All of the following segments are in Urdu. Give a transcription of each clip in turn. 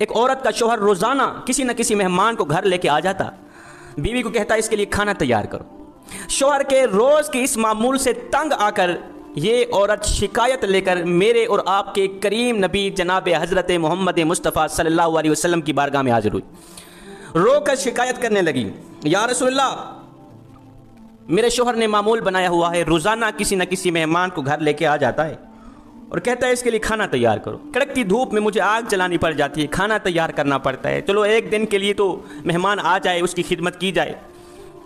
ایک عورت کا شوہر روزانہ کسی نہ کسی مہمان کو گھر لے کے آ جاتا، بیوی کو کہتا اس کے لیے کھانا تیار کرو۔ شوہر کے روز کی اس معمول سے تنگ آ کر یہ عورت شکایت لے کر میرے اور آپ کے کریم نبی جناب حضرت محمد مصطفیٰ صلی اللہ علیہ وسلم کی بارگاہ میں حاضر ہوئی، رو کر شکایت کرنے لگی، یا رسول اللہ، میرے شوہر نے معمول بنایا ہوا ہے، روزانہ کسی نہ کسی مہمان کو گھر لے کے آ جاتا ہے اور کہتا ہے اس کے لیے کھانا تیار کرو۔ کڑکتی دھوپ میں مجھے آگ جلانی پڑ جاتی ہے، کھانا تیار کرنا پڑتا ہے، چلو ایک دن کے لیے تو مہمان آ جائے، اس کی خدمت کی جائے،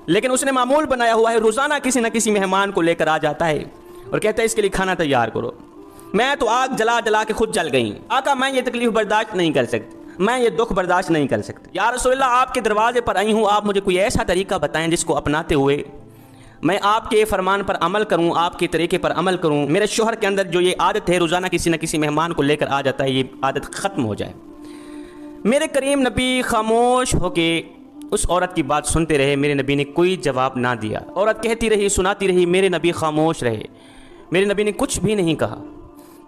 لیکن اس نے معمول بنایا ہوا ہے، روزانہ کسی نہ کسی مہمان کو لے کر آ جاتا ہے اور کہتا ہے اس کے لیے کھانا تیار کرو۔ میں تو آگ جلا جلا کے خود جل گئی، آقا میں یہ تکلیف برداشت نہیں کر سکتی، میں یہ دکھ برداشت نہیں کر سکتی، یا رسول اللہ آپ کے دروازے پر آئی ہوں، آپ مجھے کوئی ایسا طریقہ بتائیں جس کو اپناتے ہوئے میں آپ کے فرمان پر عمل کروں، آپ کے طریقے پر عمل کروں، میرے شوہر کے اندر جو یہ عادت ہے روزانہ کسی نہ کسی مہمان کو لے کر آ جاتا ہے، یہ عادت ختم ہو جائے۔ میرے کریم نبی خاموش ہو کے اس عورت کی بات سنتے رہے، میرے نبی نے کوئی جواب نہ دیا، عورت کہتی رہی، سناتی رہی، میرے نبی خاموش رہے، میرے نبی نے کچھ بھی نہیں کہا۔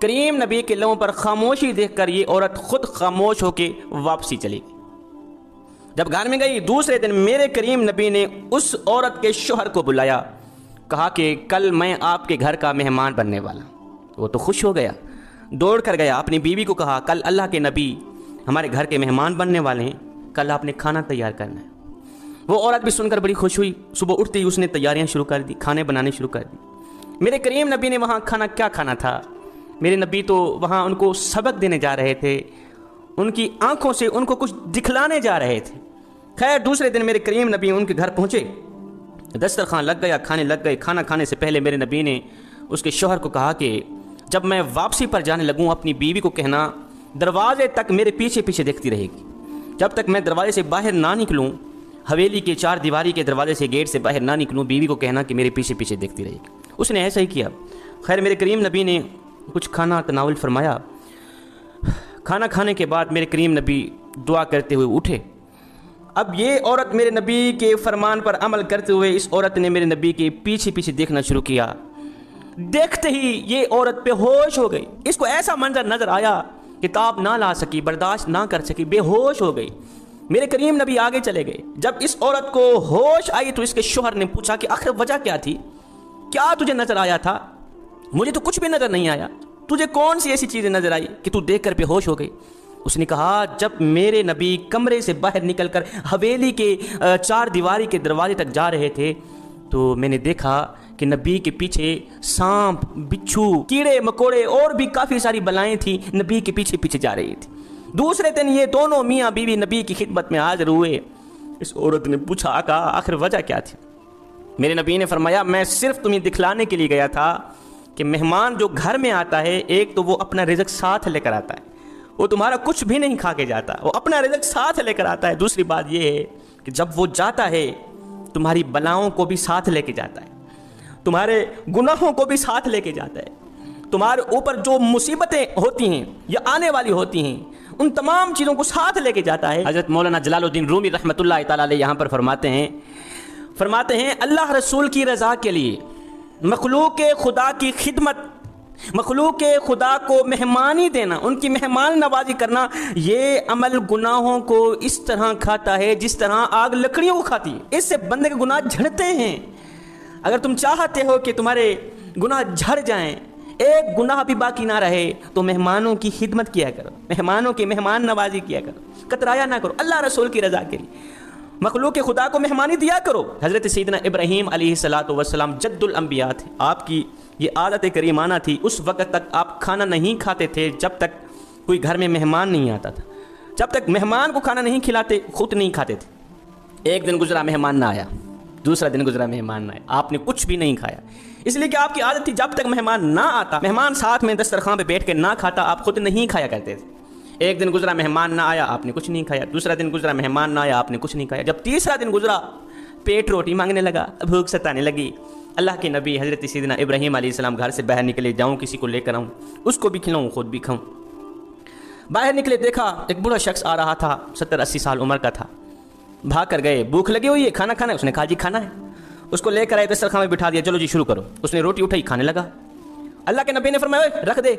کریم نبی کے لبوں پر خاموشی دیکھ کر یہ عورت خود خاموش ہو کے واپسی چلی گئی۔ جب گھر میں گئی دوسرے دن میرے کریم نبی نے اس عورت کے شوہر کو بلایا، کہا کہ کل میں آپ کے گھر کا مہمان بننے والا ہوں۔ وہ تو خوش ہو گیا، دوڑ کر گیا، اپنی بیوی کو کہا کل اللہ کے نبی ہمارے گھر کے مہمان بننے والے ہیں، کل آپ نے کھانا تیار کرنا ہے۔ وہ عورت بھی سن کر بڑی خوش ہوئی، صبح اٹھتے ہی اس نے تیاریاں شروع کر دی، کھانے بنانے شروع کر دی۔ میرے کریم نبی نے وہاں کھانا کیا کھانا تھا، میرے نبی تو وہاں ان کو سبق دینے جا رہے تھے، ان کی آنکھوں سے ان کو کچھ دکھلانے جا رہے تھے۔ خیر دوسرے دن میرے کریم نبی ان کے گھر پہنچے، دسترخوان لگ گیا، کھانے لگ گئے۔ کھانا کھانے سے پہلے میرے نبی نے اس کے شوہر کو کہا کہ جب میں واپسی پر جانے لگوں اپنی بیوی کو کہنا دروازے تک میرے پیچھے پیچھے دیکھتی رہے گی، جب تک میں دروازے سے باہر نہ نکلوں، حویلی کے چار دیواری کے دروازے سے گیٹ سے باہر نہ نکلوں، بیوی کو کہنا کہ میرے پیچھے پیچھے دیکھتی رہے گی۔ اس نے ایسا ہی کیا۔ خیر میرے کریم نبی نے کچھ کھانا تناول فرمایا، کھانا کھانے کے بعد میرے کریم نبی دعا کرتے ہوئے اٹھے۔ اب یہ عورت میرے نبی کے فرمان پر عمل کرتے ہوئے اس عورت نے میرے نبی کے پیچھے پیچھے دیکھنا شروع کیا۔ دیکھتے ہی یہ عورت بے ہوش ہو گئی، اس کو ایسا منظر نظر آیا کہ تاب نہ لا سکی، برداشت نہ کر سکی، بے ہوش ہو گئی۔ میرے کریم نبی آگے چلے گئے۔ جب اس عورت کو ہوش آئی تو اس کے شوہر نے پوچھا کہ آخر وجہ کیا تھی، کیا تجھے نظر آیا تھا؟ مجھے تو کچھ بھی نظر نہیں آیا، تجھے کون سی ایسی چیزیں نظر آئی کہ تو دیکھ کر بے ہوش ہو گئی؟ اس نے کہا جب میرے نبی کمرے سے باہر نکل کر حویلی کے چار دیواری کے دروازے تک جا رہے تھے تو میں نے دیکھا کہ نبی کے پیچھے سانپ، بچھو، کیڑے مکوڑے اور بھی کافی ساری بلائیں تھیں، نبی کے پیچھے پیچھے جا رہی تھی۔ دوسرے دن یہ دونوں میاں بیوی نبی کی خدمت میں حاضر ہوئے۔ اس عورت نے پوچھا آقا آخر وجہ کیا تھی؟ میرے نبی نے فرمایا میں صرف تمہیں دکھلانے کے لیے گیا تھا کہ مہمان جو گھر میں آتا ہے، ایک تو وہ اپنا رزق ساتھ لے کر آتا ہے، وہ تمہارا کچھ بھی نہیں کھا کے جاتا، وہ اپنا رزق ساتھ لے کر آتا ہے۔ دوسری بات یہ ہے کہ جب وہ جاتا ہے تمہاری بلاؤں کو بھی ساتھ لے کے جاتا ہے، تمہارے گناہوں کو بھی ساتھ لے کے جاتا ہے، تمہارے اوپر جو مصیبتیں ہوتی ہیں یا آنے والی ہوتی ہیں ان تمام چیزوں کو ساتھ لے کے جاتا ہے۔ حضرت مولانا جلال الدین رومی رحمۃ اللہ تعالیٰ علیہ یہاں پر فرماتے ہیں اللہ رسول کی رضا کے لیے مخلوق خدا کی خدمت، مخلوق خدا کو مہمانی دینا، ان کی مہمان نوازی کرنا، یہ عمل گناہوں کو اس طرح کھاتا ہے جس طرح آگ لکڑیوں کو کھاتی ہے۔ اس سے بندے کے گناہ جھڑتے ہیں۔ اگر تم چاہتے ہو کہ تمہارے گناہ جھڑ جائیں، ایک گناہ بھی باقی نہ رہے، تو مہمانوں کی خدمت کیا کرو، مہمانوں کی مہمان نوازی کیا کرو، کترایا نہ کرو، اللہ رسول کی رضا کے لیے مخلوق خدا کو مہمانی دیا کرو۔ حضرت سیدنا ابراہیم علیہ السلام جد الانبیاء تھے، آپ کی یہ عادت کریمانہ تھی، اس وقت تک آپ کھانا نہیں کھاتے تھے جب تک کوئی گھر میں مہمان نہیں آتا تھا، جب تک مہمان کو کھانا نہیں کھلاتے خود نہیں کھاتے تھے۔ ایک دن گزرا مہمان نہ آیا، دوسرا دن گزرا مہمان نہ آیا، آپ نے کچھ بھی نہیں کھایا، اس لیے کہ آپ کی عادت تھی جب تک مہمان نہ آتا، مہمان ساتھ میں دسترخوان پہ بیٹھ کے نہ کھاتا، آپ خود نہیں کھایا کرتے تھے۔ ایک دن گزرا مہمان نہ آیا، آپ نے کچھ نہیں کھایا، دوسرا دن گزرا مہمان نہ آیا، آپ نے کچھ نہیں کھایا، جب تیسرا دن گزرا پیٹ روٹی مانگنے لگا، بھوک ستانے لگی۔ اللہ کے نبی حضرت سیدنا ابراہیم علیہ السلام گھر سے باہر نکلے، جاؤں کسی کو لے کر آؤں، اس کو بھی کھلاؤں خود بھی کھاؤں۔ باہر نکلے، دیکھا ایک بوڑھا شخص آ رہا تھا، 70-80 سال عمر کا تھا، بھاگ کر گئے، بھوک لگی ہوئی ہے، کھانا کھانا ہے؟ اس نے کہا جی کھانا ہے۔ اس کو لے کر آئے، دسترخوان میں بٹھا دیا، چلو جی شروع کرو۔ اس نے روٹی اٹھائی، کھانے لگا۔ اللہ کے نبی نے فرمایا رکھ دے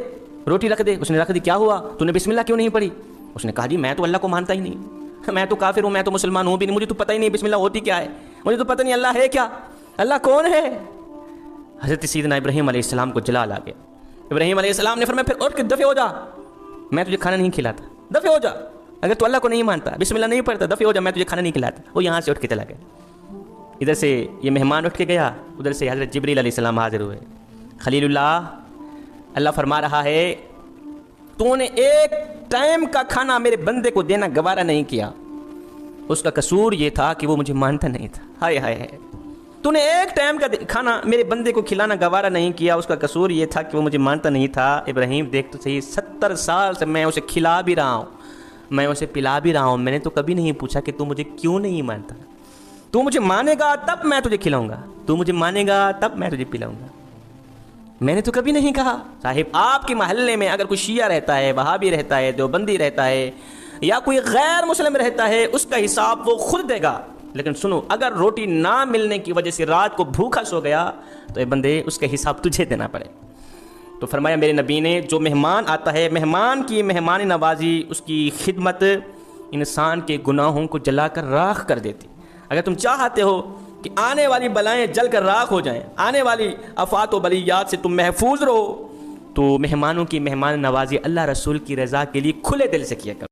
روٹی، رکھ دے۔ اس نے رکھ دی۔ کیا ہوا؟ تو نے بسم اللہ کیوں نہیں پڑھی؟ اس نے کہا جی میں تو اللہ کو مانتا ہی نہیں، میں تو کافر ہوں، میں تو مسلمان ہوں بھی نہیں، مجھے تو پتہ ہی نہیں بسم اللہ ہوتی کیا ہے، مجھے تو پتہ نہیں اللہ ہے کیا، اللہ کون ہے۔ حضرت سیدنا ابراہیم علیہ السلام کو جلال آ گیا۔ ابراہیم علیہ السلام نے فرمایا پھر اٹھ کے دفع ہو جا، میں تجھے کھانا نہیں کھلاتا، دفع ہو جا، اگر تو اللہ کو نہیں مانتا، بسم اللہ نہیں پڑھتا، دفع ہو جا، میں تجھے کھانا نہیں کھلاتا۔ وہ یہاں سے اٹھ کے چلا گیا۔ ادھر سے یہ مہمان اٹھ کے گیا، ادھر سے حضرت جبریل علیہ السلام حاضر ہوئے۔ خلیل اللہ فرما رہا ہے تو نے ایک ٹائم کا کھانا میرے بندے کو دینا گوارا نہیں کیا، اس کا قصور یہ تھا کہ وہ مجھے مانتا نہیں تھا۔ ہائے ہائے ہائے، تو نے ایک ٹائم کا کھانا میرے بندے کو کھلانا گوارا نہیں کیا، اس کا قصور یہ تھا کہ وہ مجھے مانتا نہیں تھا۔ ابراہیم دیکھ تو صحیح، 70 سال سے میں اسے کھلا بھی رہا ہوں، میں اسے پلا بھی رہا ہوں، میں نے تو کبھی نہیں پوچھا کہ تو مجھے کیوں نہیں مانتا، تو مجھے مانے گا تب میں تجھے کھلاؤں گا، تو مجھے مانے گا تب میں تجھے پلاؤں گا، میں نے تو کبھی نہیں کہا۔ صاحب آپ کے محلے میں اگر کوئی شیعہ رہتا ہے، وہابی رہتا ہے، دیوبندی رہتا ہے، یا کوئی غیر مسلم رہتا ہے، اس کا حساب وہ خود دے گا، لیکن سنو اگر روٹی نہ ملنے کی وجہ سے رات کو بھوکا سو گیا تو اے بندے اس کا حساب تجھے دینا پڑے۔ تو فرمایا میرے نبی نے جو مہمان آتا ہے، مہمان کی مہمان نوازی، اس کی خدمت انسان کے گناہوں کو جلا کر راکھ کر دیتی۔ اگر تم چاہتے ہو کہ آنے والی بلائیں جل کر راکھ ہو جائیں، آنے والی آفات و بلیات سے تم محفوظ رہو، تو مہمانوں کی مہمان نوازی اللہ رسول کی رضا کے لیے کھلے دل سے کیا کرو۔